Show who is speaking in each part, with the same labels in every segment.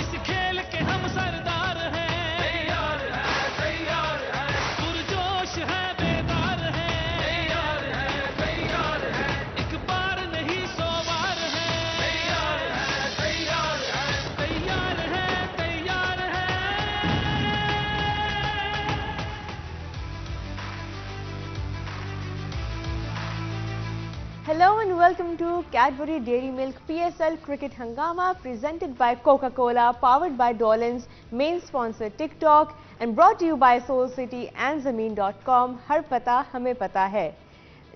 Speaker 1: इस खेल के हम सरदार हैं, पुरजोश है, बेदार है, एक बार नहीं 100 बार है, तैयार है।
Speaker 2: Hello and welcome to Cadbury Dairy Milk PSL Cricket Hangama presented by Coca-Cola, powered by Dolans, main sponsor TikTok and brought to you by Soul City and Zameen.com. हर पता हमें पता है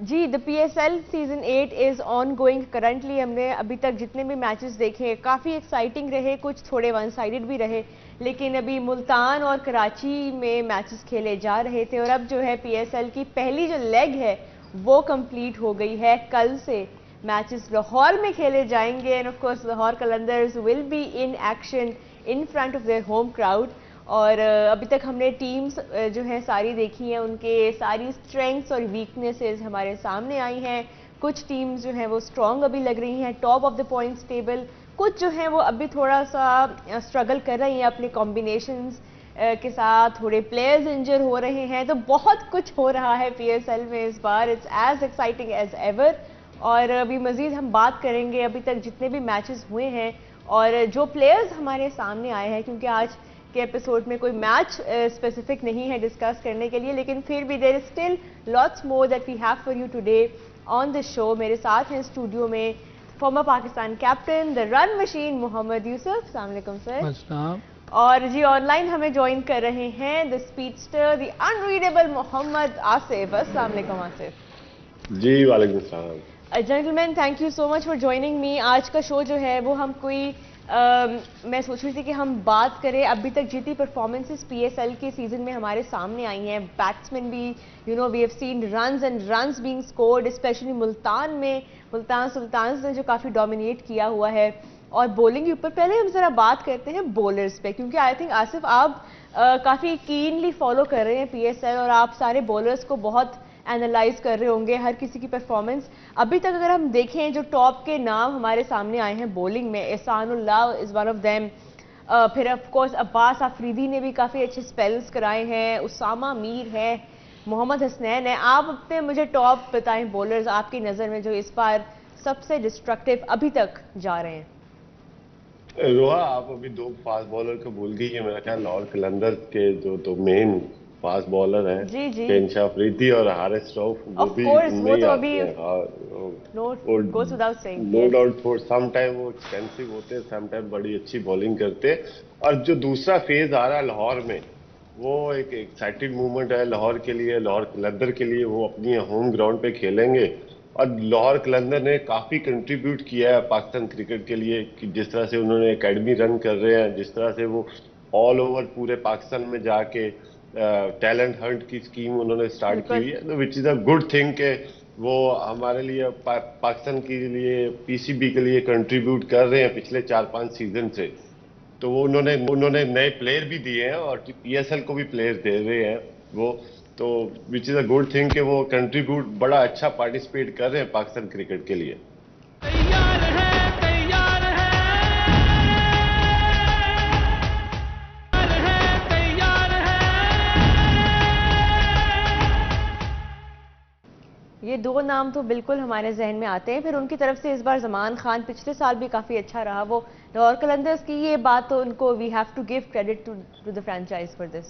Speaker 2: जी। The PSL Season 8 is ongoing currently। हमने अभी तक जितने भी matches देखे काफ़ी एक्साइटिंग रहे, कुछ थोड़े वन साइडेड भी रहे, लेकिन अभी मुल्तान और कराची में मैचेस खेले जा रहे थे और अब जो है PSL की पहली जो लेग है वो कंप्लीट हो गई है। कल से मैचेस लाहौर में खेले जाएंगे end of course Lahore Qalandars will be in action in front of their home crowd. और अभी तक हमने टीम्स जो है सारी देखी हैं, उनके सारी स्ट्रेंथ्स और वीकनेसेस हमारे सामने आई हैं। कुछ टीम्स जो हैं वो स्ट्रॉन्ग अभी लग रही हैं top of the points table, कुछ जो हैं वो अभी थोड़ा सा स्ट्रगल कर रही हैं अपने कॉम्बिनेशंस के साथ, थोड़े प्लेयर्स इंजर हो रहे हैं। तो बहुत कुछ हो रहा है PSL में इस बार। It's as exciting as ever. और अभी मज़ीद हम बात करेंगे अभी तक जितने भी मैचेस हुए हैं और जो प्लेयर्स हमारे सामने आए हैं, क्योंकि आज के एपिसोड में कोई मैच स्पेसिफिक नहीं है डिस्कस करने के लिए, लेकिन फिर भी there is still lots more that we have for you today on the show. मेरे साथ हैं स्टूडियो में former Pakistan captain the run machine Mohammad Yousuf. अस्सलाम वालेकुम सर। और जी ऑनलाइन हमें ज्वाइन कर रहे हैं the speedster the unreadable Mohammad Asif. अस्सलाम वालेकुम आसिफ।
Speaker 3: जी वालेकुम सलाम।
Speaker 2: Gentleman thank you so much for joining me. आज का शो जो है वो हम कोई मैं सोच रही थी कि हम बात करें अभी तक जितनी परफॉर्मेंसेस PSL के सीजन में हमारे सामने आई हैं, बैट्समैन भी we have seen runs and runs being scored, specially Multan में, मुल्तान सुल्तान्स ने जो काफ़ी डोमिनेट किया हुआ है। और बॉलिंग के ऊपर पहले हम ज़रा बात करते हैं बॉलर्स पे, क्योंकि आई थिंक आसिफ आप काफ़ी कीनली फॉलो कर रहे हैं PSL और आप सारे बॉलर्स को बहुत एनालाइज कर रहे होंगे, हर किसी की परफॉर्मेंस। अभी तक अगर हम देखें जो टॉप के नाम हमारे सामने आए हैं बॉलिंग में, Ehsanullah is one of them, फिर ऑफ कोर्स अब्बास आफरीदी ने भी काफ़ी अच्छे स्पेल्स कराए हैं, उसामा मीर है, मोहम्मद हसनैन है। आप अपने मुझे टॉप बताएं बॉलर्स आपकी नज़र में जो इस बार सबसे डिस्ट्रक्टिव अभी तक जा रहे हैं।
Speaker 3: रोहा, आप अभी दो फास्ट बॉलर को भूल गई है। मेरा ख्याल लाहौर कलंदर्स के जो मेन फास्ट बॉलर हैं
Speaker 2: जी जी
Speaker 3: पेंशा अफरीदी और हारिस रऊफ, वो भी उनमें ही आते हैं। No doubt for some time वो एक्सपेंसिव होते हैं, सम टाइम बड़ी अच्छी बॉलिंग करते हैं। और जो दूसरा फेज आ रहा है लाहौर में, वो एक एक्साइटेड मूवमेंट है लाहौर के लिए, लाहौर कलंदर के लिए। वो अपनी होम ग्राउंड पे खेलेंगे और लाहौर कलंदर ने काफ़ी कंट्रीब्यूट किया है पाकिस्तान क्रिकेट के लिए कि जिस तरह से उन्होंने एकेडमी रन कर रहे हैं, जिस तरह से वो ऑल ओवर पूरे पाकिस्तान में जाके टैलेंट हंट की स्कीम उन्होंने स्टार्ट की हुई है, तो which is a good thing के वो हमारे लिए पाकिस्तान के लिए PCB के लिए कंट्रीब्यूट कर रहे हैं पिछले 4-5 सीजन से। तो वो उन्होंने नए प्लेयर भी दिए हैं और PSL को भी प्लेयर दे रहे हैं वो, तो which is a good thing कि वो कंट्रीब्यूट बड़ा अच्छा पार्टिसिपेट कर रहे हैं पाकिस्तान क्रिकेट के लिए।
Speaker 2: ये दो नाम तो बिल्कुल हमारे जहन में आते हैं। फिर उनकी तरफ से इस बार जमान खान पिछले साल भी काफ़ी अच्छा रहा, वो लाहौर कलंदर्स की ये बात तो उनको we have to give credit to the franchise for this.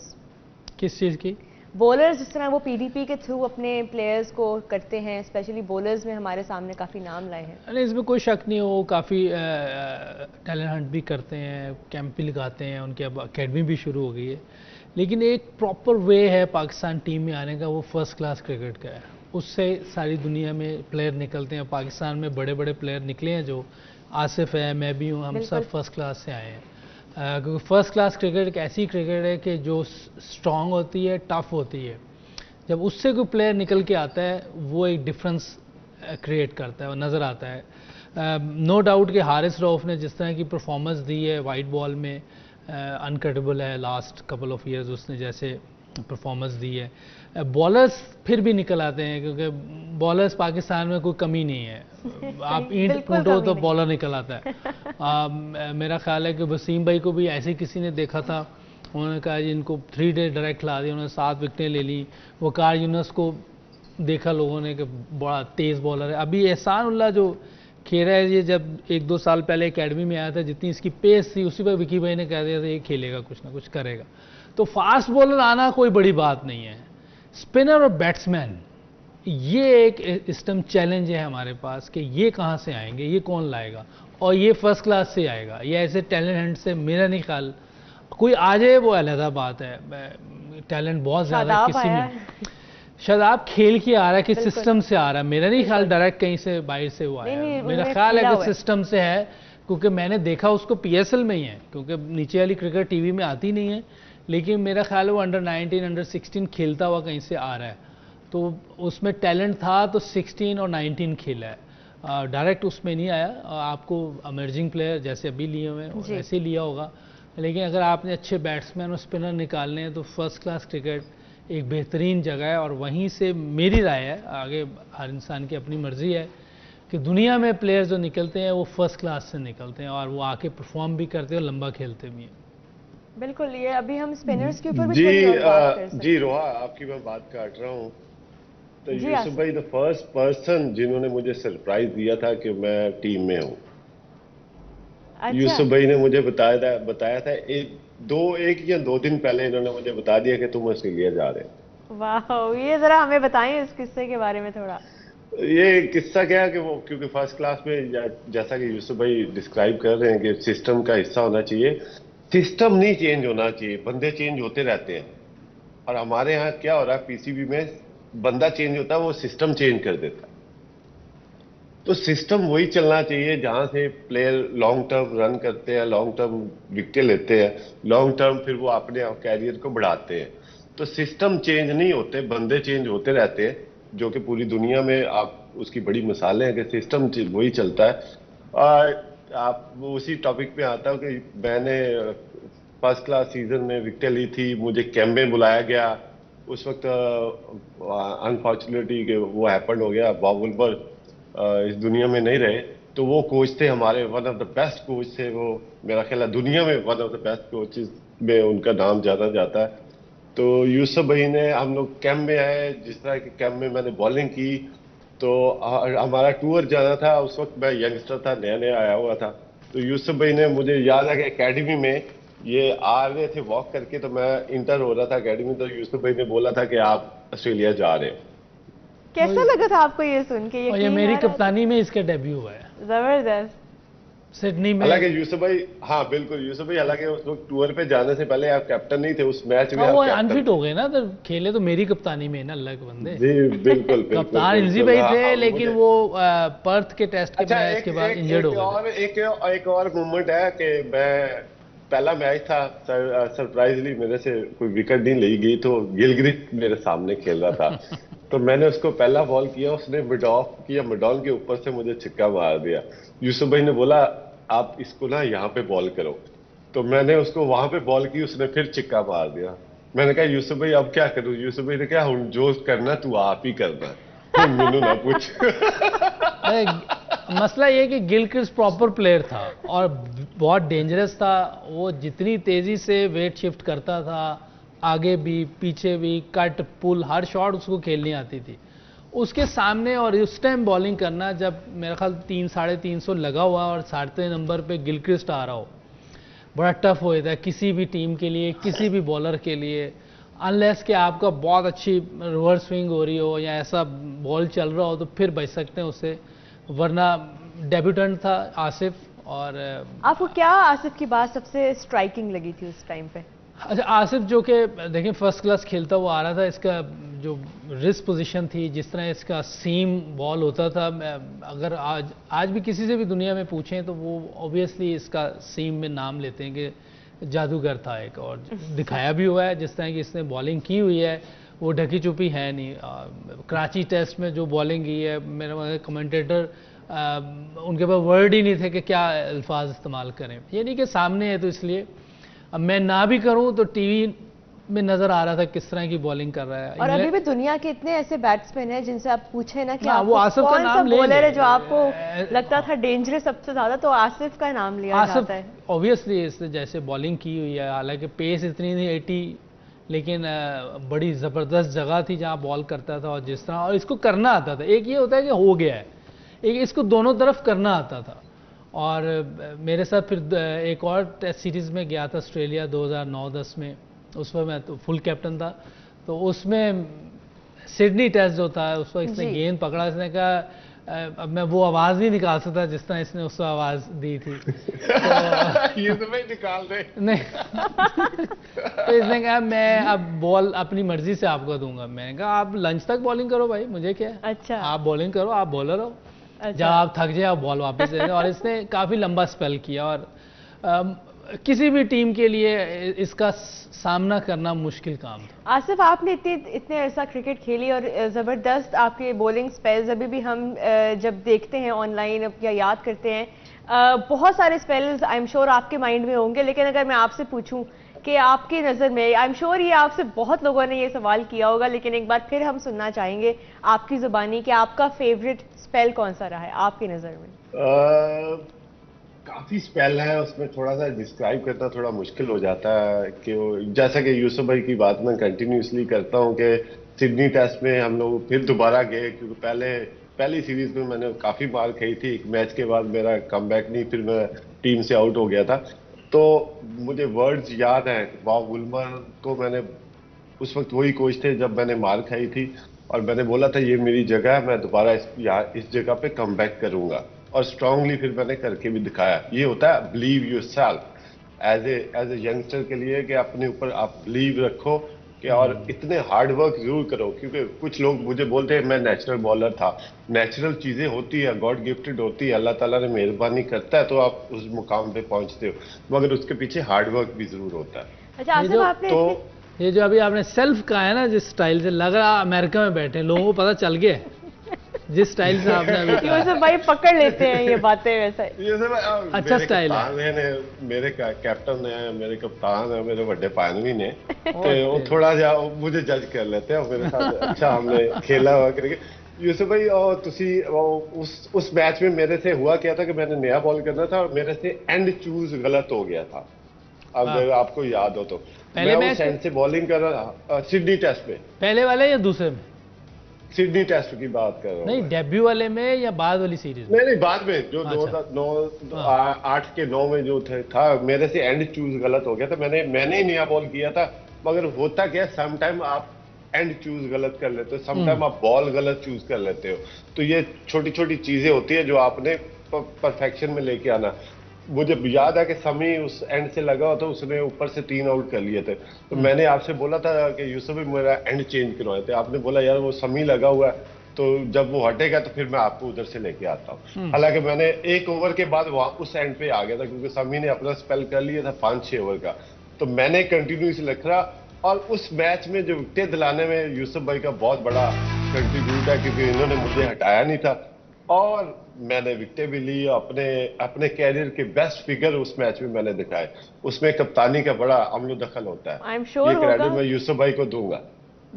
Speaker 4: किस चीज़ की?
Speaker 2: बॉलर्स जिस तरह वो PDP के थ्रू अपने प्लेयर्स को करते हैं, स्पेशली बॉलर्स में हमारे सामने काफ़ी नाम लाए हैं।
Speaker 4: अरे इसमें कोई शक नहीं, वो काफ़ी टैलेंट हंट भी करते हैं, कैंप भी लगाते हैं, उनकी अब अकेडमी भी शुरू हो गई है। लेकिन एक प्रॉपर वे है पाकिस्तान टीम में आने का, वो फर्स्ट क्लास क्रिकेट का है। उससे सारी दुनिया में प्लेयर निकलते हैं। पाकिस्तान में बड़े बड़े प्लेयर निकले हैं, जो आसिफ है, मैं भी हूँ, हम सब फर्स्ट क्लास से आए हैं। क्योंकि फर्स्ट क्लास क्रिकेट एक ऐसी क्रिकेट है कि जो स्ट्रॉन्ग होती है, टफ होती है। जब उससे कोई प्लेयर निकल के आता है, वो एक डिफरेंस क्रिएट करता है, वो नज़र आता है। नो डाउट कि हारिस रऊफ ने जिस तरह की परफॉर्मेंस दी है वाइट बॉल में, अनकटेबल है। लास्ट कपल ऑफ ईयर्स उसने जैसे परफॉर्मेंस दी है। बॉलर्स फिर भी निकल आते हैं, क्योंकि बॉलर्स पाकिस्तान में कोई कमी नहीं है। आप ईंट कूटो तो बॉलर निकल आता है। मेरा ख्याल है कि वसीम भाई को भी ऐसे ही किसी ने देखा था, उन्होंने कहा जी इनको 3 डे डायरेक्ट खिला दिया, उन्होंने 7 विकेटें ले ली। वकार यूनुस को देखा लोगों ने कि बड़ा तेज़ बॉलर है। अभी एहसान उल्लाह जो खेल रहा है, ये जब 1-2 साल पहले एकेडमी में आया था, जितनी इसकी पेस थी उसी पर विकी भाई ने कह दिया था ये खेलेगा, कुछ ना कुछ करेगा। तो फास्ट बॉलर आना कोई बड़ी बात नहीं है। स्पिनर और बैट्समैन, ये एक इस टाइम चैलेंज है हमारे पास कि ये कहाँ से आएंगे, ये कौन लाएगा, और ये फर्स्ट क्लास से आएगा, ये ऐसे टैलेंट हंट से मेरा नहीं ख्याल कोई आ जाए वो अलग बात है। टैलेंट बहुत ज़्यादा है किसी में। शादाब खेल के आ रहा है कि सिस्टम से आ रहा है, मेरा नहीं ख्याल डायरेक्ट कहीं से बाहर से वो आया है। मेरा ख्याल है कि सिस्टम से है, क्योंकि मैंने देखा उसको PSL में ही है, क्योंकि नीचे वाली क्रिकेट टीवी में आती नहीं है, लेकिन मेरा ख्याल है वो अंडर 19 अंडर 16 खेलता हुआ कहीं से आ रहा है। तो उसमें टैलेंट था तो 16 और 19 खेला है, डायरेक्ट उसमें नहीं आया। आपको इमर्जिंग प्लेयर जैसे अभी लिए हुए हैं ऐसे लिया होगा, लेकिन अगर आपने अच्छे बैट्समैन और स्पिनर निकालने हैं तो फर्स्ट क्लास क्रिकेट एक बेहतरीन जगह है। और वहीं से मेरी राय है, आगे हर इंसान की अपनी मर्जी है, कि दुनिया में प्लेयर जो निकलते हैं वो फर्स्ट क्लास से निकलते हैं और वो आके परफॉर्म भी करते हैं और लंबा खेलते भी हैं।
Speaker 2: बिल्कुल, ये अभी हम स्पिनर्स के ऊपर भी
Speaker 3: जी
Speaker 2: थोड़ी और बात कर सकते हैं।
Speaker 3: जी रोहा, आपकी मैं बात काट रहा हूँ। तो यूसुफ भाई द फर्स्ट पर्सन जिन्होंने मुझे सरप्राइज दिया था कि मैं टीम में हूँ।
Speaker 2: अच्छा।
Speaker 3: यूसुफ भाई ने मुझे बताया था एक या 2 दिन पहले इन्होंने मुझे बता दिया कि तुम ऑस्ट्रेलिया जा रहे हो।
Speaker 2: वाह, ये जरा हमें बताएं इस किस्से के बारे में थोड़ा।
Speaker 3: ये किस्सा क्या है कि वो क्योंकि फर्स्ट क्लास में जैसा कि यूसुफ भाई डिस्क्राइब कर रहे हैं कि सिस्टम का हिस्सा होना चाहिए, सिस्टम नहीं चेंज होना चाहिए, बंदे चेंज होते रहते हैं। और हमारे यहाँ क्या हो रहा है, PCB में बंदा चेंज होता है, वो सिस्टम चेंज कर देता है। तो सिस्टम वही चलना चाहिए जहां से प्लेयर लॉन्ग टर्म रन करते हैं, लॉन्ग टर्म विकेट लेते हैं, लॉन्ग टर्म फिर वो अपने कैरियर को बढ़ाते हैं। तो सिस्टम चेंज नहीं होते, बंदे चेंज होते रहते हैं, जो कि पूरी दुनिया में आप उसकी बड़ी मिसालें हैं कि सिस्टम वही चलता है। आप उसी टॉपिक पे आता हूँ कि मैंने फर्स्ट क्लास सीजन में विकेट ली थी, मुझे कैम्बे बुलाया गया। उस वक्त अनफॉर्चुनेटली कि वो हैपन हो गया, बॉब वुलबर्ग इस दुनिया में नहीं रहे। तो वो कोच थे हमारे, one of the best coach थे वो, मेरा ख्याल है दुनिया में one of the best coaches में उनका नाम जाना जाता है। तो यूसुफ भाई ने, हम लोग कैंप में आए, जिस तरह के कैंप में मैंने बॉलिंग की, तो हमारा टूर जाना था। उस वक्त मैं यंगस्टर था, नया नया आया हुआ था। तो यूसुफ भाई ने, मुझे याद है कि एकेडमी में ये आ रहे थे वॉक करके, तो मैं इंटर हो रहा था एकेडमी, तो यूसुफ भाई ने बोला था कि आप ऑस्ट्रेलिया जा रहे हो।
Speaker 2: कैसा लगा था आपको ये सुन के?
Speaker 4: और ये मेरी कप्तानी में इसका डेब्यू हुआ है,
Speaker 2: जबरदस्त,
Speaker 4: सिडनी में।
Speaker 3: हालांकि यूसुफ भाई, हाँ बिल्कुल यूसुफ भाई, हालांकि उस वक्त टूर पे जाने से पहले आप कैप्टन नहीं थे, उस मैच में
Speaker 4: वो अनफिट हो गए ना, तो खेले तो मेरी कप्तानी में ना, अल्लाह के बंदे।
Speaker 3: जी बिल्कुल
Speaker 4: कप्तान इंजी भाई थे, लेकिन वो पर्थ के टेस्ट के मैच के बाद इंजर्ड हो गए।
Speaker 3: एक और मूवमेंट है कि मैं, पहला मैच था, सरप्राइजली मेरे से कोई विकेट नहीं ली गई, तो गिलक्रिस्ट मेरे सामने खेल रहा था। तो मैंने उसको पहला बॉल किया, उसने मिड ऑफ किया, मिड ऑन के ऊपर से मुझे छिक्का मार दिया। यूसुफ भाई ने बोला आप इसको ना यहाँ पे बॉल करो, तो मैंने उसको वहां पे बॉल की, उसने फिर छिक्का मार दिया। मैंने कहा यूसुफ भाई अब क्या करूं? यूसुफ भाई ने कहा हुन जो करना तू आप ही करना, मैनू ना पूछ।
Speaker 4: मसला ये कि गिलक्रिस्ट प्रॉपर प्लेयर था और बहुत डेंजरस था। वो जितनी तेजी से वेट शिफ्ट करता था, आगे भी पीछे भी, कट पुल, हर शॉट उसको खेलनी आती थी। उसके सामने और उस टाइम बॉलिंग करना, जब मेरा ख्याल 300-350 लगा हुआ और 7 नंबर पे गिलक्रिस्ट आ रहा हो, बड़ा टफ हो जाता है किसी भी टीम के लिए, किसी भी बॉलर के लिए, अनलेस कि आपका बहुत अच्छी रिवर्स स्विंग हो रही हो या ऐसा बॉल चल रहा हो तो फिर बच सकते हैं उससे, वरना डेब्यूटेंट था आसिफ। और
Speaker 2: आपको क्या आसिफ की बात सबसे स्ट्राइकिंग लगी थी उस टाइम पे?
Speaker 4: अच्छा, आसिफ जो कि देखिए फर्स्ट क्लास खेलता हुआ आ रहा था, इसका जो रिस्ट पोजीशन थी, जिस तरह इसका सीम बॉल होता था, अगर आज भी किसी से भी दुनिया में पूछें तो वो ऑब्वियसली इसका सीम में नाम लेते हैं कि जादूगर था एक, और दिखाया भी हुआ है जिस तरह की इसने बॉलिंग की हुई है, वो ढकी चुपी है नहीं। कराची टेस्ट में जो बॉलिंग की है, मेरा कमेंटेटर उनके पास वर्ड ही नहीं थे कि क्या अल्फाज इस्तेमाल करें। ये नहीं कि सामने है तो इसलिए, अब मैं ना भी करूं तो टीवी में नजर आ रहा था किस तरह की बॉलिंग कर रहा है।
Speaker 2: और अभी भी दुनिया के इतने ऐसे बैट्समैन हैं जिनसे आप पूछे ना कि
Speaker 4: हाँ, वो
Speaker 2: आपको
Speaker 4: आसिफ का
Speaker 2: कौन सा
Speaker 4: नाम ले
Speaker 2: बॉलर है
Speaker 4: ले।
Speaker 2: जो आपको लगता था डेंजरस सबसे ज्यादा, तो आसिफ का नाम लिया
Speaker 4: आसिफ
Speaker 2: जाता है।
Speaker 4: ऑब्वियसली इसने जैसे बॉलिंग की हुई है, हालांकि पेस इतनी नहीं 80, लेकिन बड़ी ज़बरदस्त जगह थी जहां बॉल करता था, और जिस तरह और इसको करना आता था। एक ये होता है कि हो गया है, एक इसको दोनों तरफ करना आता था। और मेरे साथ फिर एक और टेस्ट सीरीज़ में गया था ऑस्ट्रेलिया 2009-10 में, उस पर मैं तो फुल कैप्टन था। तो उसमें सिडनी टेस्ट जो था उस पर इसने
Speaker 2: जी।
Speaker 4: गेंद पकड़ा, इसने कहा अब मैं वो आवाज़ नहीं निकाल सकता जिस तरह इसने उसको आवाज़ दी थी।
Speaker 3: ये तो मैं निकाल दे।
Speaker 4: नहीं तो इसने कहा मैं अब बॉल अपनी मर्जी से आपको दूंगा। मैंने कहा आप लंच तक बॉलिंग करो भाई, मुझे क्या है।
Speaker 2: अच्छा।
Speaker 4: आप बॉलिंग करो, आप बॉलर हो,
Speaker 2: अच्छा।
Speaker 4: जब आप थक जाए आप बॉल वापस दे दें। और इसने काफ़ी लंबा स्पेल किया, और किसी भी टीम के लिए इसका सामना करना मुश्किल काम था।
Speaker 2: आसिफ, आपने इतने ऐसा क्रिकेट खेली और ज़बरदस्त आपके बॉलिंग स्पेल्स अभी भी हम जब देखते हैं ऑनलाइन या याद करते हैं, बहुत सारे स्पेल्स आई एम श्योर आपके माइंड में होंगे। लेकिन अगर मैं आपसे पूछूं कि आपकी नज़र में, आई एम श्योर ये आपसे बहुत लोगों ने ये सवाल किया होगा, लेकिन एक बार फिर हम सुनना चाहेंगे आपकी ज़ुबानी कि आपका फेवरेट स्पेल कौन सा रहा है आपकी नज़र में?
Speaker 3: काफी स्पेल है, उसमें थोड़ा सा डिस्क्राइब करना थोड़ा मुश्किल हो जाता है कि जैसा कि यूसुफ भाई की बात मैं कंटिन्यूसली करता हूँ कि सिडनी टेस्ट में हम लोग फिर दोबारा गए, क्योंकि पहली सीरीज में मैंने काफी मार खाई थी। एक मैच के बाद मेरा कमबैक नहीं, फिर मैं टीम से आउट हो गया था। तो मुझे वर्ड्स याद हैं। बॉब वुलमर को मैंने उस वक्त वही कोच थे जब मैंने मार खाई थी, और मैंने बोला था ये मेरी जगह है, मैं दोबारा इस जगह पे कमबैक करूंगा, और स्ट्रांगली फिर मैंने करके भी दिखाया। ये होता है believe yourself as a youngster के लिए, कि अपने ऊपर आप बिलीव रखो कि और इतने हार्ड वर्क जरूर करो। क्योंकि कुछ लोग मुझे बोलते हैं मैं नेचुरल बॉलर था। नेचुरल चीजें होती है, गॉड गिफ्टेड होती है, अल्लाह ताला ने मेहरबानी करता है तो आप उस मुकाम पे पहुंचते हो, मगर उसके पीछे हार्ड वर्क भी जरूर होता है।
Speaker 2: अच्छा आसिफ, आपने
Speaker 4: ये जो अभी आपने सेल्फ कहा है ना, जिस स्टाइल से लग रहा अमेरिका में बैठे लोगों को पता चल गया जिस स्टाइल से आपने अभी कहा।
Speaker 2: यूसुफ भाई पकड़ लेते हैं ये बातें वैसे।
Speaker 3: ये सब
Speaker 4: अच्छा स्टाइल
Speaker 3: है। मेरे कैप्टन है, मेरे कप्तान है, मेरे बड़े पायनवी ने, तो वो थोड़ा जा मुझे जज कर लेते हैं मेरे साथ। अच्छा हमने खेला हुआ क्रिकेट। यूसुफ भाई और तुसी उस मैच में मेरे से हुआ क्या था कि मैंने नया बॉल करना था और मेरे से एंड चूज गलत हो गया था, अगर आपको याद हो तो।
Speaker 4: पहले
Speaker 3: मैं उस एंड से बॉलिंग कर रहा था सिडनी टेस्ट में।
Speaker 4: पहले वाले या दूसरे में?
Speaker 3: सिडनी टेस्ट की बात कर रहा हूँ।
Speaker 4: नहीं, डेब्यू वाले में या बाद वाली सीरीज में?
Speaker 3: नहीं, बाद में जो 2008 के 9 में जो था, मेरे से एंड चूज गलत हो गया था। मैंने ही नया बॉल किया था, मगर होता क्या, सम टाइम आप एंड चूज गलत कर लेते हो, सम टाइम आप बॉल गलत चूज कर लेते हो। तो ये छोटी छोटी चीजें होती है जो आपने परफेक्शन में लेके आना। मुझे याद है कि समी उस एंड से लगा हुआ था, उसने ऊपर से 3 आउट कर लिए थे। तो मैंने आपसे बोला था कि यूसुफ भाई मेरा एंड चेंज करवाए थे, आपने बोला यार वो समी लगा हुआ है, तो जब वो हटेगा तो फिर मैं आपको उधर से लेके आता हूँ। हालांकि मैंने 1 ओवर के बाद वहां उस एंड पे आ गया था, क्योंकि समी ने अपना स्पेल कर लिया था 5-6 ओवर का। तो मैंने कंटिन्यूस रखा, और उस मैच में जो विकेट दिलाने में यूसुफ भाई का बहुत बड़ा कंट्रीब्यूट है, क्योंकि इन्होंने मुझे हटाया नहीं था और मैंने विकेट भी ली। अपने कैरियर के बेस्ट फिगर उस मैच में मैंने दिखाए। उसमें कप्तानी का बड़ा अमलो दखल होता है।
Speaker 2: आई एम श्योर
Speaker 3: ये क्रेडिट मैं यूसुफ भाई को दूंगा।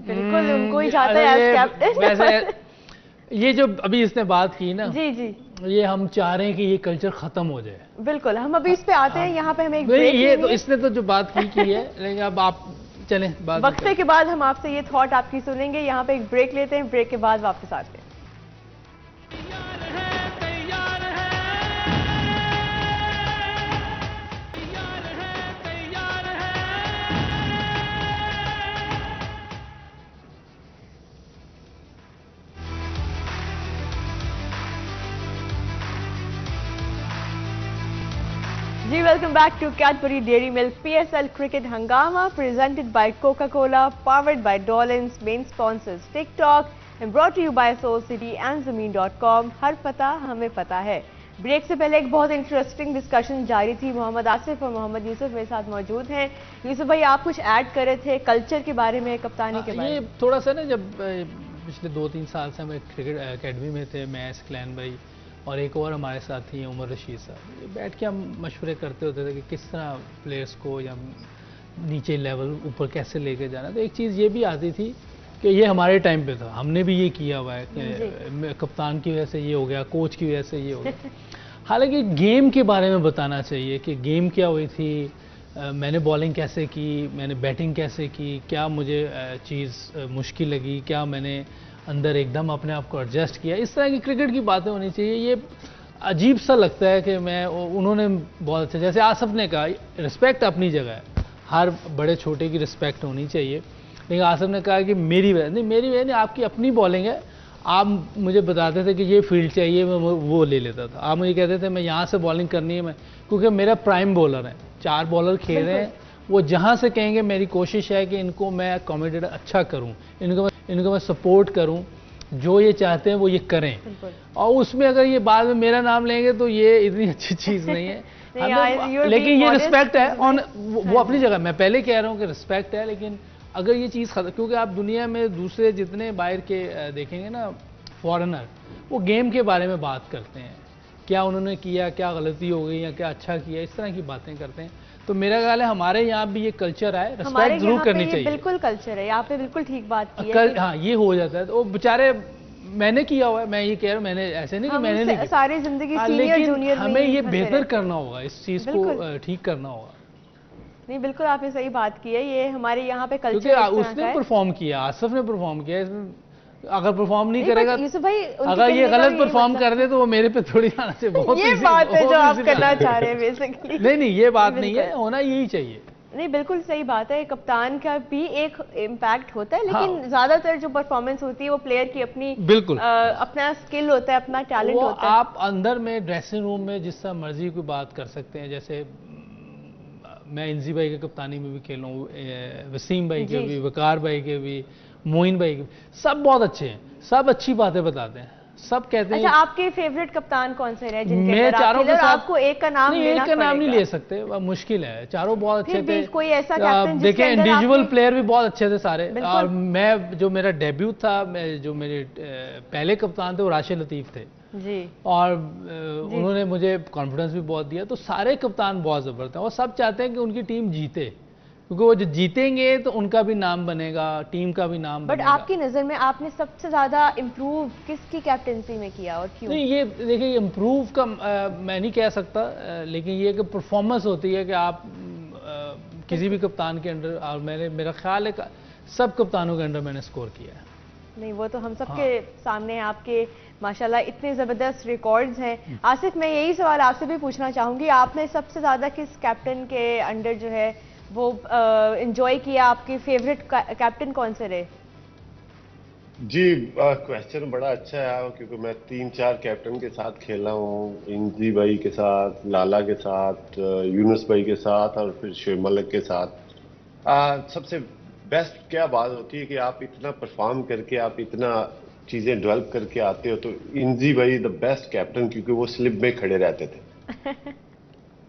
Speaker 2: बिल्कुल उनको ही जाता है एज कैप्टन।
Speaker 4: वैसे ये जो अभी इसने बात की ना,
Speaker 2: जी जी,
Speaker 4: ये हम चाह रहे हैं कि ये कल्चर खत्म हो जाए।
Speaker 2: बिल्कुल, हम अभी इस पे आते हैं। यहाँ पे हमें एक
Speaker 4: नहीं,
Speaker 2: ब्रेक
Speaker 4: ये
Speaker 2: लेनी
Speaker 4: तो
Speaker 2: है।
Speaker 4: इसने तो जो बात की है, लेकिन अब आप चलें बात
Speaker 2: वक्फे के बाद हम आपसे ये थॉट आपकी सुनेंगे। यहाँ पे एक ब्रेक लेते हैं, ब्रेक के बाद वापस आते हैं।
Speaker 1: तैयार है, तैयार है, तैयार है, तैयार है।
Speaker 2: जी, welcome back to Cadbury Dairy Milk PSL cricket Hungama presented by Coca Cola, powered by Dolans, main sponsors TikTok and brought to you by Soul City and ज़मीन.com। हर पता हमें पता है। ब्रेक से पहले एक बहुत इंटरेस्टिंग डिस्कशन जारी थी। मोहम्मद आसिफ और मोहम्मद यूसुफ मेरे साथ मौजूद हैं। यूसुफ भाई, आप कुछ ऐड कर रहे थे कल्चर के बारे में, कप्तानी के बारे
Speaker 4: ये
Speaker 2: में।
Speaker 4: थोड़ा सा ना, जब पिछले 2-3 साल से हम क्रिकेट एकेडमी में थे, मैं, क्लैन भाई और एक और हमारे साथ ही उमर रशीद साहब, बैठ के हम मशवरे करते होते थे कि किस तरह प्लेयर्स को या नीचे लेवल ऊपर कैसे लेके जाना। तो एक चीज़ ये भी आती थी कि ये हमारे टाइम पे था, हमने भी ये किया हुआ है कि कप्तान की वजह से ये हो गया, कोच की वजह से ये हो गया। हालांकि गेम के बारे में बताना चाहिए कि गेम क्या हुई थी, मैंने बॉलिंग कैसे की, मैंने बैटिंग कैसे की, क्या मुझे चीज़ मुश्किल लगी, क्या मैंने अंदर एकदम अपने आप को एडजस्ट किया। इस तरह की क्रिकेट की बातें होनी चाहिए। ये अजीब सा लगता है कि उन्होंने बहुत अच्छा, जैसे आसिफ ने कहा, रिस्पेक्ट अपनी जगह है, हर बड़े छोटे की रिस्पेक्ट होनी चाहिए। लेकिन आसिफ ने कहा कि मेरी वजह नहीं, मेरी वजह नहीं, आपकी अपनी बॉलिंग है। आप मुझे बताते थे कि ये फील्ड चाहिए, मैं वो ले लेता था। आप मुझे कहते थे मैं यहाँ से बॉलिंग करनी है, मैं क्योंकि मेरा प्राइम बॉलर है, 4 बॉलर खेल रहे हैं, वो जहाँ से कहेंगे मेरी कोशिश है कि इनको मैं अकोमोडेट अच्छा करूँ, इनको मैं सपोर्ट करूँ, जो ये चाहते हैं वो ये करें। और उसमें अगर ये बाद में मेरा नाम लेंगे तो ये इतनी अच्छी चीज़ नहीं है। लेकिन ये रिस्पेक्ट है, और वो अपनी जगह, मैं पहले कह रहा हूँ कि रिस्पेक्ट है। लेकिन अगर ये चीज़ क्योंकि आप दुनिया में दूसरे जितने बाहर के देखेंगे ना फॉरेनर, वो गेम के बारे में बात करते हैं, क्या उन्होंने किया, क्या गलती हो गई या क्या अच्छा किया, इस तरह की बातें करते हैं। तो मेरा ख्याल है हमारे यहाँ भी ये कल्चर है, रिस्पेक्ट जरूर करनी चाहिए।
Speaker 2: बिल्कुल कल्चर है यहाँ पे, बिल्कुल ठीक बात की है।
Speaker 4: हाँ, ये हो जाता है। तो बेचारे, मैंने किया हुआ है, मैं ये कह रहा हूँ, मैंने ऐसे नहीं कि मैंने नहीं,
Speaker 2: सारी जिंदगी सीनियर जूनियर,
Speaker 4: हमें ये बेहतर करना होगा, इस चीज़ को ठीक करना होगा।
Speaker 2: नहीं, बिल्कुल आपने सही बात की है, ये हमारे यहाँ पे कल्चर,
Speaker 4: क्योंकि उसने परफॉर्म किया, आसिफ ने परफॉर्म किया, इसमें अगर परफॉर्म नहीं करेगा,
Speaker 2: यूसुफ भाई
Speaker 4: अगर ये गलत परफॉर्म कर दे तो वो मेरे पे थोड़ी आना चाहिए। बहुत
Speaker 2: ये बात है जो आप करना चाह रहे हैं बेसिकली।
Speaker 4: नहीं, ये बात नहीं है, होना यही चाहिए।
Speaker 2: नहीं, बिल्कुल सही बात है, कप्तान का भी एक इम्पैक्ट होता है, लेकिन ज्यादातर जो परफॉर्मेंस होती है वो प्लेयर की अपनी,
Speaker 4: बिल्कुल
Speaker 2: अपना स्किल होता है, अपना टैलेंट होता है।
Speaker 4: आप अंदर में ड्रेसिंग रूम में जिस तरह मर्जी की बात कर सकते हैं। जैसे मैं इंजी भाई के कप्तानी में भी खेल रहा हूँ, वसीम भाई के भी, वकार भाई के भी, मोइन भाई के भी, सब बहुत अच्छे हैं, सब अच्छी बातें बताते हैं, सब कहते हैं।
Speaker 2: अच्छा, आपके फेवरेट कप्तान कौन से रहे जिनके
Speaker 4: मैं चारों के साथ,
Speaker 2: आपको एक का नाम
Speaker 4: नहीं, एक का नाम नहीं ले सकते, मुश्किल है, चारों बहुत अच्छे थे।
Speaker 2: कोई ऐसा कैप्टन
Speaker 4: देखिए, इंडिविजुअल प्लेयर भी बहुत अच्छे थे सारे। और मैं, जो मेरा डेब्यू था, जो मेरे पहले कप्तान थे वो राशिद लतीफ़ थे
Speaker 2: जी,
Speaker 4: और उन्होंने मुझे कॉन्फिडेंस भी बहुत दिया। तो सारे कप्तान बहुत ज़बरदस्त हैं और सब चाहते हैं कि उनकी टीम जीते, क्योंकि वो जो जीतेंगे तो उनका भी नाम बनेगा, टीम का भी नाम बनेगा।
Speaker 2: बट आपकी नज़र में आपने सबसे ज़्यादा इम्प्रूव किसकी कैप्टनसी में किया और क्यों?
Speaker 4: नहीं, ये देखिए, इम्प्रूव का मैं नहीं कह सकता, लेकिन ये कि परफॉर्मेंस होती है कि आप किसी भी कप्तान के अंडर, और मेरा ख्याल है सब कप्तानों के अंडर मैंने स्कोर किया है।
Speaker 2: नहीं, वो तो हम सबके सामने हैं, आपके माशाल्लाह इतने ज़बरदस्त रिकॉर्ड्स हैं। आसिफ, मैं यही सवाल आपसे भी पूछना चाहूँगी, आपने सबसे ज़्यादा किस कैप्टन के अंडर जो है वो एंजॉय किया, आपके फेवरेट कैप्टन कौन से रहे?
Speaker 3: जी, क्वेश्चन बड़ा अच्छा है, क्योंकि मैं 3-4 कैप्टन के साथ खेला हूँ, इंजी भाई के साथ, लाला के साथ, यूनुस भाई के साथ और फिर शोएब मलिक के साथ। सबसे बेस्ट क्या बात होती है कि आप इतना परफॉर्म करके, आप इतना चीज़ें डेवलप करके आते हो, तो इंजी भाई द बेस्ट कैप्टन, क्योंकि वो स्लिप में खड़े रहते थे।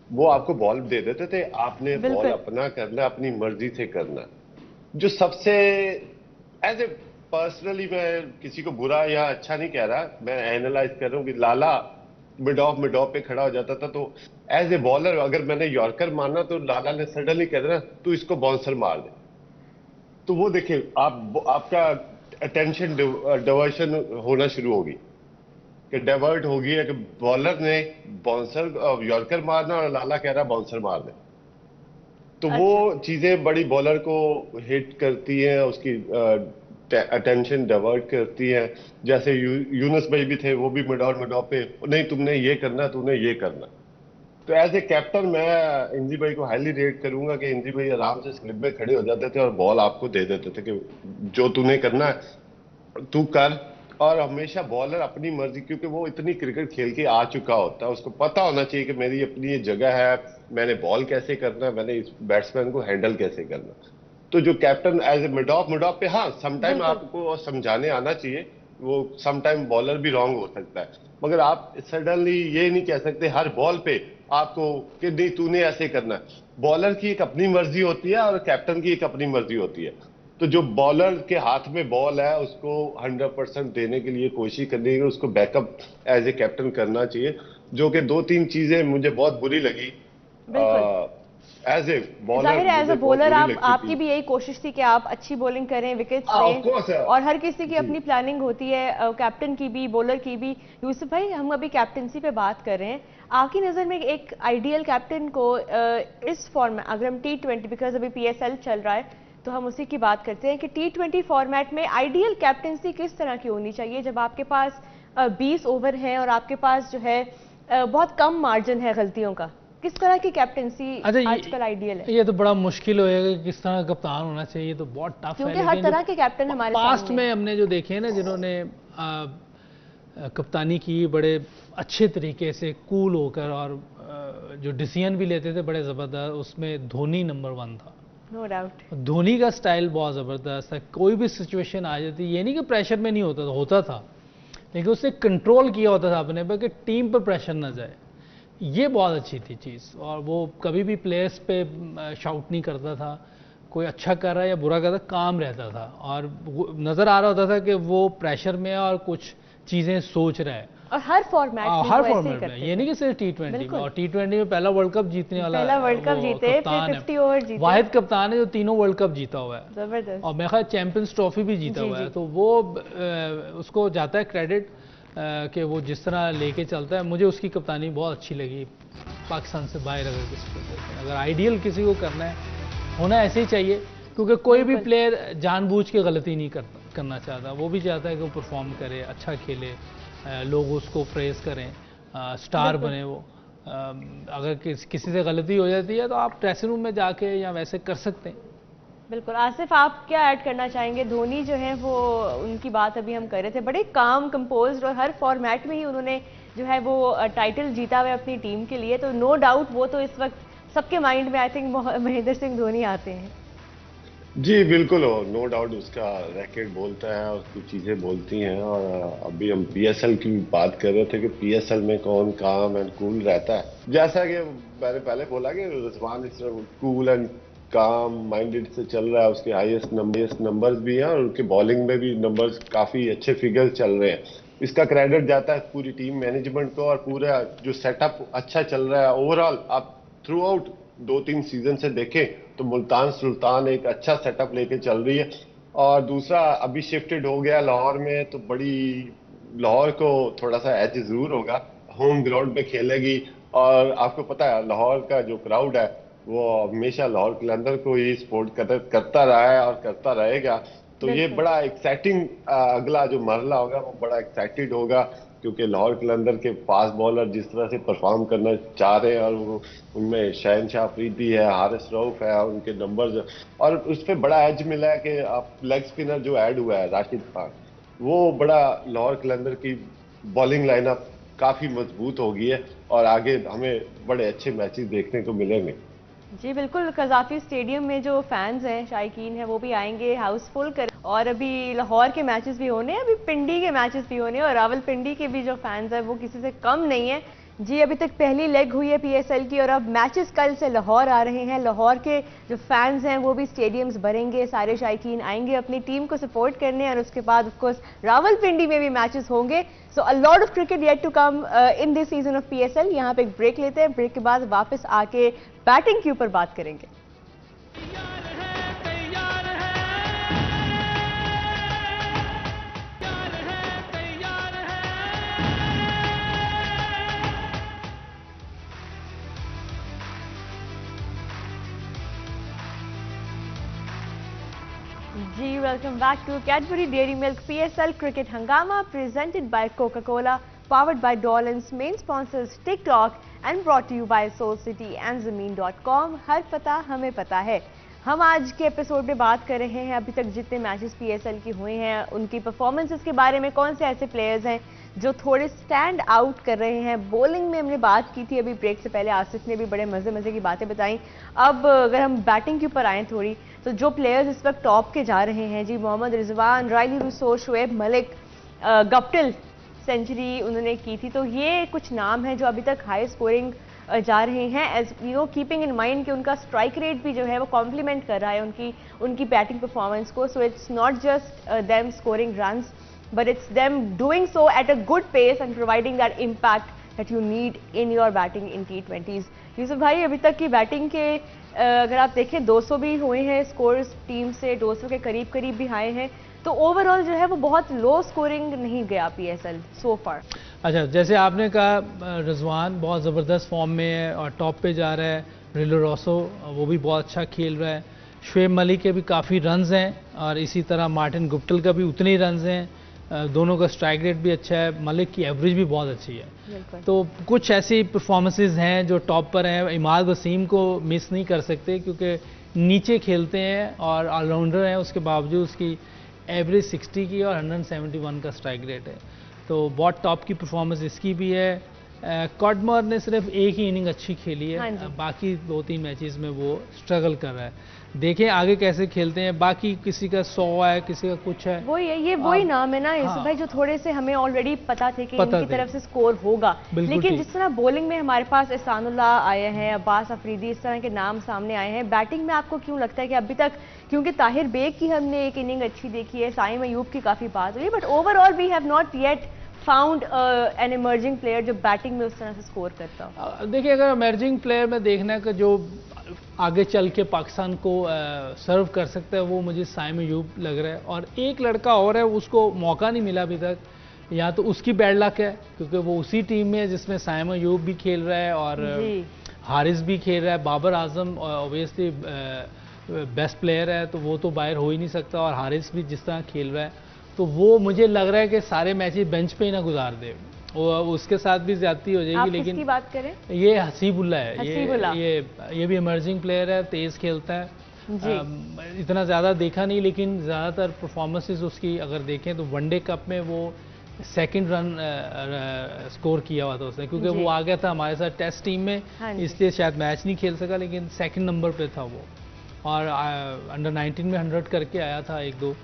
Speaker 3: वो आपको बॉल दे देते थे, आपने बॉल अपना करना, अपनी मर्जी से करना। जो सबसे, एज ए पर्सनली, मैं किसी को बुरा या अच्छा नहीं कह रहा, मैं एनालाइज कर रहा हूँ कि लाला मिड ऑफ पे खड़ा हो जाता था, तो एज ए बॉलर अगर मैंने यॉर्कर मारना तो लाला ने सडनली कह देना तू इसको बाउंसर मार दे, तो वो देखिए आपका अटेंशन डाइवर्शन होना शुरू होगी, कि डाइवर्ट हो गई है कि बॉलर ने बाउंसर यॉर्कर मारना और लाला कह रहा बाउंसर मार दे। तो वो चीजें बड़ी बॉलर को हिट करती हैं, उसकी अटेंशन डाइवर्ट करती है। जैसे यूनुस भाई भी थे, वो भी मिड ऑफ पे, नहीं तुमने ये करना, तुमने ये करना। तो एज ए कैप्टन मैं इंजी भाई को हाईली रेट करूंगा कि इंजी भाई आराम से स्लिप में खड़े हो जाते थे और बॉल आपको दे देते थे कि जो तूने करना है तू कर। और हमेशा बॉलर अपनी मर्जी, क्योंकि वो इतनी क्रिकेट खेल के आ चुका होता है, उसको पता होना चाहिए कि मेरी अपनी ये जगह है, मैंने बॉल कैसे करना है, मैंने इस बैट्समैन को हैंडल कैसे करना। तो जो captain as a mid off पे, हाँ समटाइम आपको समझाने आना चाहिए, वो समटाइम बॉलर भी रॉन्ग हो सकता है, मगर आप सडनली ये नहीं कह सकते हर बॉल पे आपको कि नहीं तूने ऐसे करना है। बॉलर की एक अपनी मर्जी होती है और कैप्टन की एक अपनी मर्जी होती है। तो जो बॉलर के हाथ में बॉल है उसको 100% देने के लिए कोशिश करनी है, उसको बैकअप एज ए कैप्टन करना चाहिए। जो कि 2-3 चीजें मुझे बहुत बुरी लगी एज ए बॉलर,
Speaker 2: जाहिर है एज अ
Speaker 3: मुझे बहुत
Speaker 2: बॉलर
Speaker 3: बुरी लगती
Speaker 2: आपकी
Speaker 3: थी।
Speaker 2: भी यही कोशिश थी कि आप अच्छी बॉलिंग करें, विकेट्स
Speaker 3: ऑफ
Speaker 2: लें,
Speaker 3: कोर्स है।
Speaker 2: और हर किसी की अपनी प्लानिंग होती है, कैप्टन की भी, बॉलर की भी। यूसुफ भाई, हम अभी कैप्टनसी पे बात कर रहे हैं, आपकी नज़र में एक आइडियल कैप्टन को इस फॉर्मेट, अगर हम T20, बिकॉज अभी PSL चल रहा है तो हम उसी की बात करते हैं कि T20 फॉर्मेट में आइडियल कैप्टनसी किस तरह की होनी चाहिए जब आपके पास 20 ओवर हैं और आपके पास जो है बहुत कम मार्जिन है गलतियों का? किस तरह की कैप्टनसी आजकल आइडियल है?
Speaker 4: ये तो बड़ा मुश्किल होएगा कि किस तरह का कप्तान होना चाहिए, तो बहुत टफ है।
Speaker 2: क्योंकि हर तरह के कैप्टन हमारे
Speaker 4: पास्ट में हमने जो देखे हैं ना, जिन्होंने कप्तानी की बड़े अच्छे तरीके से कूल होकर, और जो डिसीजन भी लेते थे बड़े ज़बरदस्त, उसमें धोनी नंबर 1 था।
Speaker 2: No doubt.
Speaker 4: धोनी का स्टाइल बहुत ज़बरदस्त है, कोई भी सिचुएशन आ जाती, ये नहीं कि प्रेशर में नहीं होता था, लेकिन उसने कंट्रोल किया होता था अपने पर कि टीम पर प्रेशर ना जाए। ये बहुत अच्छी थी चीज़, और वो कभी भी प्लेयर्स पे शाउट नहीं करता था, कोई अच्छा कर रहा है या बुरा कर रहा है, काम रहता था, और नज़र आ रहा होता था कि वो प्रेशर में और कुछ चीज़ें सोच रहा है।
Speaker 2: और हर फॉर्मेट
Speaker 4: में, ये नहीं कि सिर्फ T20 में, और T20 में पहला वर्ल्ड कप जीतने वाला,
Speaker 2: पहला वर्ल्ड कप जीते, फिर 50 ओवर जीते,
Speaker 4: वाहिद कप्तान है जो तीनों वर्ल्ड कप जीता हुआ है,
Speaker 2: जबरदस्त,
Speaker 4: और मेरे ख्याल चैंपियंस ट्रॉफी भी जीता हुआ है। तो वो उसको जाता है क्रेडिट कि वो जिस तरह लेके चलता है। मुझे उसकी कप्तानी बहुत अच्छी लगी। पाकिस्तान से बाहर अगर किसी को, अगर आइडियल किसी को करना है, होना ऐसे ही चाहिए, क्योंकि कोई भी प्लेयर जानबूझ के गलती नहीं करना चाहता, वो भी चाहता है कि वो परफॉर्म करे, अच्छा खेले, लोग उसको प्रेज करें, स्टार बने वो। अगर किसी से गलती हो जाती है तो आप ड्रेसिंग रूम में जाके या वैसे कर सकते हैं।
Speaker 2: बिल्कुल। आसिफ, आप क्या ऐड करना चाहेंगे? धोनी जो है वो, उनकी बात अभी हम कर रहे थे, बड़े काम कंपोज्ड, और हर फॉर्मेट में ही उन्होंने जो है वो टाइटल जीता हुआ है अपनी टीम के लिए, तो नो डाउट वो तो इस वक्त सबके माइंड में आई थिंक महेंद्र सिंह धोनी आते हैं।
Speaker 3: जी बिल्कुल, हो नो डाउट उसका रैकेट बोलता है, उसकी चीज़ें बोलती हैं। और अभी हम PSL की बात कर रहे थे कि PSL में कौन काम एंड कूल रहता है। जैसा कि मैंने पहले बोला कि रिजवान इस कूल एंड काम माइंडेड से चल रहा है, उसके हाईएस्ट नंबर्स भी हैं, और उनके बॉलिंग में भी नंबर्स काफ़ी अच्छे फिगर्स चल रहे हैं। इसका क्रेडिट जाता है पूरी टीम मैनेजमेंट को, और पूरा जो सेटअप अच्छा चल रहा है ओवरऑल। आप थ्रू आउट 2-3 सीजन से देखें तो मुल्तान सुल्तान एक अच्छा सेटअप लेके चल रही है। और दूसरा, अभी शिफ्टेड हो गया लाहौर में, तो बड़ी लाहौर को थोड़ा सा एज जरूर होगा, होम ग्राउंड पे खेलेगी। और आपको पता है लाहौर का जो क्राउड है वो हमेशा लाहौर कलंदर को ही सपोर्ट करता रहा है और करता रहेगा। तो ये बड़ा एक्साइटिंग अगला जो मरला होगा वो बड़ा एक्साइटेड होगा, क्योंकि लाहौर कलंदर के फास्ट बॉलर जिस तरह से परफॉर्म करना चाह रहे हैं, और वो उनमें शहनशाह अफरीदी है, हारिस रऊफ है, उनके नंबर्स, और उस पर बड़ा एज मिला है कि आप लेग स्पिनर जो ऐड हुआ है राशिद खान, वो बड़ा लाहौर कलंदर की बॉलिंग लाइनअप काफ़ी मजबूत हो गई है, और आगे हमें बड़े अच्छे मैचेस देखने को मिलेंगे।
Speaker 2: जी बिल्कुल। कज़ाफी स्टेडियम में जो फैंस हैं, शायकीन हैं, वो भी आएंगे, हाउसफुल कर, और अभी लाहौर के मैचेस भी होने हैं, अभी पिंडी के मैचेस भी होने हैं, और रावलपिंडी के भी जो फैंस हैं वो किसी से कम नहीं है। जी, अभी तक पहली लेग हुई है PSL की, और अब मैचेस कल से लाहौर आ रहे हैं। लाहौर के जो फैंस हैं वो भी स्टेडियम्स भरेंगे, सारे शायकीन आएंगे अपनी टीम को सपोर्ट करने, और उसके बाद ऑफकोर्स रावलपिंडी में भी मैचेस होंगे। So a lot of cricket yet to come in this season of PSL। यहाँ पे एक ब्रेक लेते हैं, ब्रेक के बाद वापस आके बैटिंग के ऊपर बात करेंगे। जी, welcome back to Cadbury Dairy Milk PSL cricket Hungama presented by Coca Cola, powered by Dolans, main sponsors TikTok and brought to you by SoulCity and Zameen.com। हर पता हमें पता है। हम आज के एपिसोड में बात कर रहे हैं अभी तक जितने मैचेस PSL के हुए हैं उनकी परफॉर्मेंसेस के बारे में, कौन से ऐसे प्लेयर्स हैं जो थोड़े स्टैंड आउट कर रहे हैं। बॉलिंग में हमने बात की थी अभी ब्रेक से पहले, आसिफ ने भी बड़े मजे की बातें बताई। अब अगर हम बैटिंग के ऊपर आएँ थोड़ी, तो जो प्लेयर्स इस वक्त टॉप के जा रहे हैं जी, Mohammad Rizwan, Rilee Rossouw, Shoaib Malik, Guptill century उन्होंने की थी, तो ये कुछ नाम हैं जो अभी तक हाई स्कोरिंग जा रहे हैं। As you know, keeping in mind कि उनका स्ट्राइक रेट भी जो है वो कॉम्प्लीमेंट कर रहा है उनकी बैटिंग परफॉर्मेंस को। So it's not just them scoring runs, but it's them doing so at a good pace and providing that impact that you need in your batting in T20s. Yousuf भाई, अभी तक की batting के अगर आप देखें 200 भी हुए हैं स्कोर्स टीम से, 200 के करीब भी आए हैं, तो ओवरऑल जो है वो बहुत लो स्कोरिंग नहीं गया PSL सो फार।
Speaker 4: अच्छा, जैसे आपने कहा रिजवान बहुत ज़बरदस्त फॉर्म में है और टॉप पे जा रहा है, रिलो रॉसो वो भी बहुत अच्छा खेल रहा है, शुएब मलिक के भी काफ़ी रन्स हैं और इसी तरह मार्टिन गुप्टिल का भी उतने ही रन्स हैं, दोनों का स्ट्राइक रेट भी अच्छा है, मलिक की एवरेज भी बहुत अच्छी है। तो कुछ ऐसी परफॉर्मेंसेज हैं जो टॉप पर हैं। इमाद वसीम को मिस नहीं कर सकते क्योंकि नीचे खेलते हैं और ऑलराउंडर हैं, उसके बावजूद उसकी एवरेज 60 की और 171 का स्ट्राइक रेट है, तो बहुत टॉप की परफॉर्मेंस इसकी भी है। कॉडमोर ने सिर्फ एक ही इनिंग अच्छी खेली है, बाकी 2-3 मैचेस में वो स्ट्रगल कर रहा है। देखें आगे कैसे खेलते हैं, बाकी किसी का 100 है, किसी का कुछ है,
Speaker 2: वही है, ये वही नाम है ना यूसुफ भाई जो थोड़े से हमें ऑलरेडी पता थे कि इनकी तरफ से स्कोर होगा, लेकिन जिस तरह बॉलिंग में हमारे पास एहसानुल्लाह आए हैं, अब्बास अफरीदी, इस तरह के नाम सामने आए हैं, बैटिंग में आपको क्यों लगता है कि अभी तक, क्योंकि ताहिर बेग की हमने एक इनिंग अच्छी देखी है, साइम अयूब की काफ़ी बात हुई, but overall we have not yet found an emerging player जो बैटिंग में उस तरह से स्कोर करता हो?
Speaker 4: देखिए, अगर इमर्जिंग प्लेयर में देखना है कि जो आगे चल के पाकिस्तान को सर्व कर सकता है, वो मुझे साइम अयूब लग रहा है। और एक लड़का और है, उसको मौका नहीं मिला अभी तक, या तो उसकी बैड लक है क्योंकि वो उसी टीम में है जिसमें साइम अयूब भी खेल रहा है और हारिस भी खेल रहा है। Babar Azam obviously best player है, तो वो तो बाहर हो ही नहीं सकता, और हारिस भी जिस तरह खेल रहा है, तो वो मुझे लग रहा है कि सारे मैचेस बेंच पे ही ना गुजार दे, उसके साथ भी ज्यादती हो जाएगी।
Speaker 2: आप
Speaker 4: लेकिन
Speaker 2: किसकी बात करें?
Speaker 4: ये हसीबुल्ला है,
Speaker 2: हसीबुल्ला।
Speaker 4: ये भी इमर्जिंग प्लेयर है, तेज खेलता है जी। इतना ज़्यादा देखा नहीं, लेकिन ज़्यादातर परफॉर्मेंसेस उसकी अगर देखें तो वनडे कप में वो सेकंड रन स्कोर किया हुआ था उसने, क्योंकि वो आ गया था हमारे साथ टेस्ट टीम में, इसलिए शायद मैच नहीं खेल सका, लेकिन सेकंड नंबर पे था वो, और अंडर 19 में 100 करके आया था 1-2।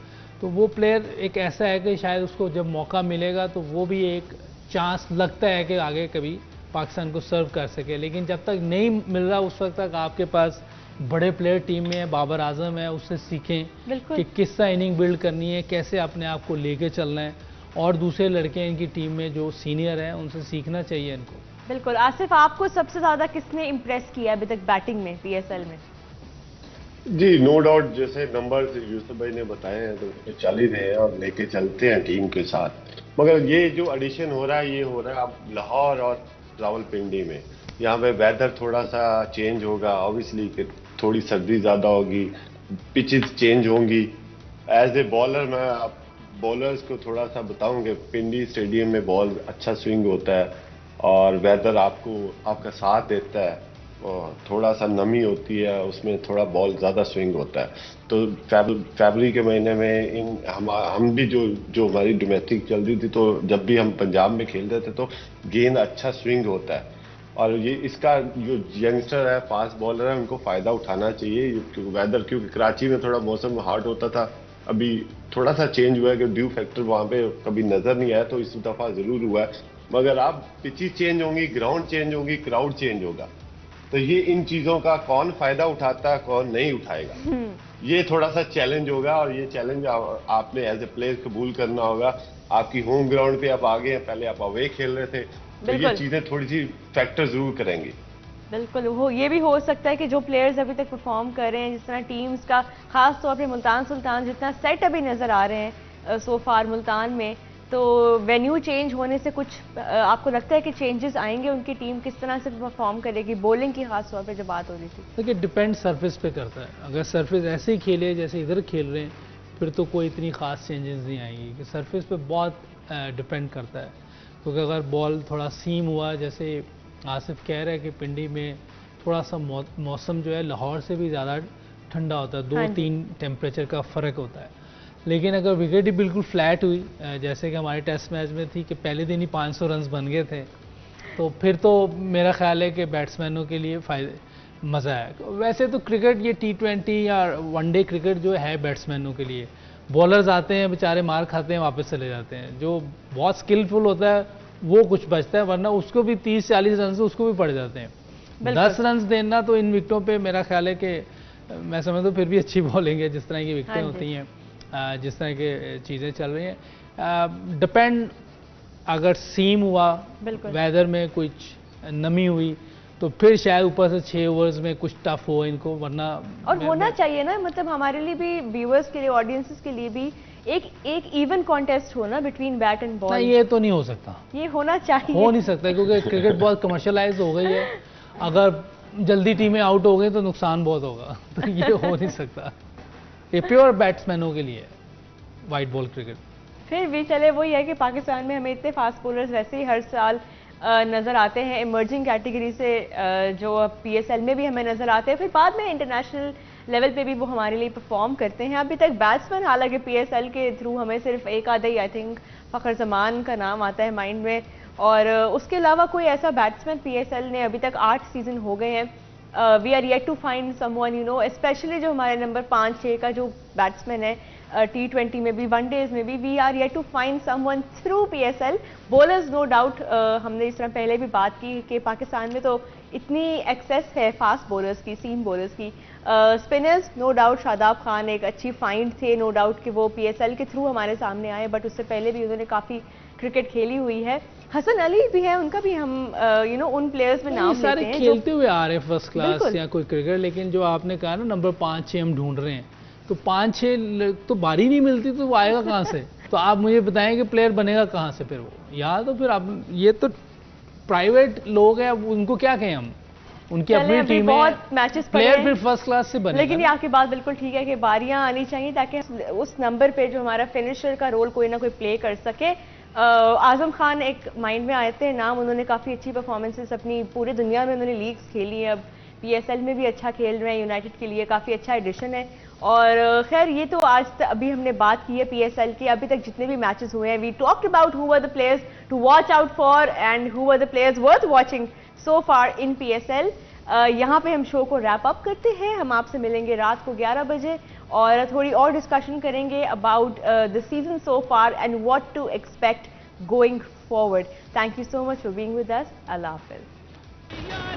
Speaker 4: तो वो प्लेयर एक ऐसा है कि शायद उसको जब मौका मिलेगा तो वो भी एक चांस लगता है कि आगे कभी पाकिस्तान को सर्व कर सके, लेकिन जब तक नहीं मिल रहा उस वक्त तक आपके पास बड़े प्लेयर टीम में है, बाबर आजम है, उससे सीखें कि किस तरह इनिंग बिल्ड करनी है, कैसे अपने आप को लेके चलना है, और दूसरे लड़के हैं इनकी टीम में जो सीनियर हैं उनसे सीखना चाहिए इनको।
Speaker 2: बिल्कुल। आसिफ, आपको सबसे ज़्यादा किसने इम्प्रेस किया अभी तक बैटिंग में PSL में?
Speaker 3: जी, नो डाउट, जैसे नंबर यूसुफ भाई ने बताए हैं तो चल ही रहे हैं और लेके चलते हैं टीम के साथ, मगर ये जो एडिशन हो रहा है ये हो रहा है अब लाहौर और रावलपिंडी में। यहाँ पे वेदर थोड़ा सा चेंज होगा, ऑब्वियसली कि थोड़ी सर्दी ज़्यादा होगी, पिचेस चेंज होंगी। एज ए बॉलर मैं बॉलर्स को थोड़ा सा बताऊं कि पिंडी स्टेडियम में बॉल अच्छा स्विंग होता है और वेदर आपका साथ देता है, और थोड़ा सा नमी होती है उसमें, थोड़ा बॉल ज़्यादा स्विंग होता है। तो फरवरी के महीने में हम भी जो हमारी डोमेस्टिक चल रही थी, तो जब भी हम पंजाब में खेलते थे तो गेंद अच्छा स्विंग होता है, और ये इसका जो यंगस्टर है, फास्ट बॉलर है, उनको फ़ायदा उठाना चाहिए। क्योंकि कराची में थोड़ा मौसम हार्ड होता था, अभी थोड़ा सा चेंज हुआ है कि ड्यू फैक्टर वहाँ पे कभी नज़र नहीं आया, तो इस दफ़ा ज़रूर हुआ है। मगर आप पिचेस चेंज होंगी, ग्राउंड चेंज होगी, क्राउड चेंज होगा, तो ये इन चीज़ों का कौन फ़ायदा उठाता है, कौन नहीं उठाएगा, ये थोड़ा सा चैलेंज होगा, और ये चैलेंज आपने एज ए प्लेयर कबूल करना होगा। आपकी होम ग्राउंड पे आप आगे हैं, पहले आप अवे खेल रहे थे, तो ये चीज़ें थोड़ी सी फैक्टर ज़रूर करेंगी।
Speaker 2: बिल्कुल, ये भी हो सकता है कि जो प्लेयर्स अभी तक परफॉर्म कर रहे हैं, जिस तरह टीम्स का खास तौर पे मुल्तान सुल्तान जितना सेट अभी नज़र आ रहे हैं सो फार मुल्तान में, तो वेन्यू चेंज होने से कुछ आपको लगता है कि चेंजेस आएंगे, उनकी टीम किस तरह से परफॉर्म करेगी? बॉलिंग की खास तौर पे जो बात हो रही थी,
Speaker 4: देखिए डिपेंड सरफेस पे करता है। अगर सरफेस ऐसे ही खेले जैसे इधर खेल रहे हैं, फिर तो कोई इतनी खास चेंजेस नहीं आएंगी, कि सरफेस पे बहुत डिपेंड करता है। क्योंकि अगर बॉल थोड़ा सीम हुआ, जैसे आसिफ कह रहे हैं कि पिंडी में थोड़ा सा मौसम जो है लाहौर से भी ज़्यादा ठंडा होता है, 2-3 टेम्परेचर का फ़र्क होता है, लेकिन अगर विकेट ही बिल्कुल फ्लैट हुई, जैसे कि हमारे टेस्ट मैच में थी कि पहले दिन ही 500 रन बन गए थे, तो फिर तो मेरा ख्याल है कि बैट्समैनों के लिए मज़ा है। वैसे तो क्रिकेट ये T20 या वनडे क्रिकेट जो है बैट्समैनों के लिए, बॉलर्स आते हैं बेचारे, मार खाते हैं, वापस चले जाते हैं। जो बहुत स्किलफुल होता है वो कुछ बचता है, वरना उसको भी 30-40 रन से उसको भी पड़ जाते हैं। 10 रन देना तो इन विकेटों पे मेरा ख्याल है कि मैं समझता हूँ फिर भी अच्छी बॉलिंग है, जिस तरह की विकेटें होती हैं, जिस तरह की चीज़ें चल रही हैं। डिपेंड अगर सीम हुआ,
Speaker 2: बिल्कुल।
Speaker 4: वेदर में कुछ नमी हुई, तो फिर शायद ऊपर से 6 ओवर्स में कुछ टफ हो इनको, वरना
Speaker 2: और होना चाहिए ना, मतलब हमारे लिए भी, व्यूअर्स के लिए, ऑडियंसेस के लिए भी एक इवन कॉन्टेस्ट हो ना बिटवीन बैट एंड बॉल।
Speaker 4: नहीं, ये तो नहीं हो सकता,
Speaker 2: ये होना चाहिए।
Speaker 4: हो नहीं सकता, क्योंकि क्रिकेट बहुत कमर्शलाइज हो गई है। अगर जल्दी टीमें आउट हो गई तो नुकसान बहुत होगा, तो ये हो नहीं सकता। ये प्योर बैट्समैनों के लिए वाइट बॉल क्रिकेट।
Speaker 2: फिर भी चले, वही है कि पाकिस्तान में हमें इतने फास्ट बॉलर्स वैसे ही हर साल नज़र आते हैं, इमर्जिंग कैटेगरी से जो PSL में भी हमें नज़र आते हैं, फिर बाद में इंटरनेशनल लेवल पे भी वो हमारे लिए परफॉर्म करते हैं। अभी तक बैट्समैन, हालांकि PSL के थ्रू हमें सिर्फ एक आधा ही, आई थिंक फ़खर जमान का नाम आता है माइंड में, और उसके अलावा कोई ऐसा बैट्समैन PSL ने, अभी तक 8 सीज़न हो गए हैं, we are yet to find someone, you know, specially जो हमारे नंबर 5-6 का जो बैट्समैन है, T20 में भी, वनडेज में भी, we are yet to find someone through PSL। Bowlers no doubt, हमने इस तरह पहले भी बात की कि पाकिस्तान में तो इतनी एक्सेस है फास्ट बॉलर्स की, सीम बॉलर्स की। Spinners no doubt, Shadab Khan एक अच्छी फाइंड थे, नो डाउट कि वो PSL के थ्रू हमारे सामने आए, बट उससे पहले भी उन्होंने काफ़ी क्रिकेट खेली हुई है। हसन अली भी है, उनका भी हम यू नो उन प्लेयर्स में नाम लेते हैं
Speaker 4: खेलते हुए आ रहे हैं फर्स्ट क्लास या कोई क्रिकेट, लेकिन जो आपने कहा ना नंबर 5-6 हम ढूंढ रहे हैं, तो 5-6 तो बारी नहीं मिलती, तो वो आएगा कहाँ से? तो आप मुझे बताएं कि प्लेयर बनेगा कहाँ से फिर वो, या तो फिर आप, ये तो प्राइवेट लोग हैं, उनको क्या कहें हम, उनकी अपनी टीम है,
Speaker 2: मैचेस
Speaker 4: प्लेयर फिर फर्स्ट क्लास से बनेगा।
Speaker 2: लेकिन ये आपकी बात बिल्कुल ठीक है कि बारियां आनी चाहिए ताकि उस नंबर पे जो हमारा फिनिशर का रोल कोई ना कोई प्ले कर सके। आजम खान एक माइंड में आए थे नाम, उन्होंने काफ़ी अच्छी परफॉर्मेंसेस अपनी पूरी दुनिया में उन्होंने लीग्स खेली है, अब PSL में भी अच्छा खेल रहे हैं, यूनाइटेड के लिए काफ़ी अच्छा एडिशन है। और खैर ये तो आज तक अभी हमने बात की है PSL की, अभी तक जितने भी मैचेस हुए हैं, we talked about who were the players to watch out for and who were the players worth watching so far in PSL। यहाँ पे हम शो को रैप अप करते हैं, हम आपसे मिलेंगे रात को 11 बजे और थोड़ी और डिस्कशन करेंगे about the season so far and what to expect going forward. Thank you so much for being with us. अल्लाह हाफिज़।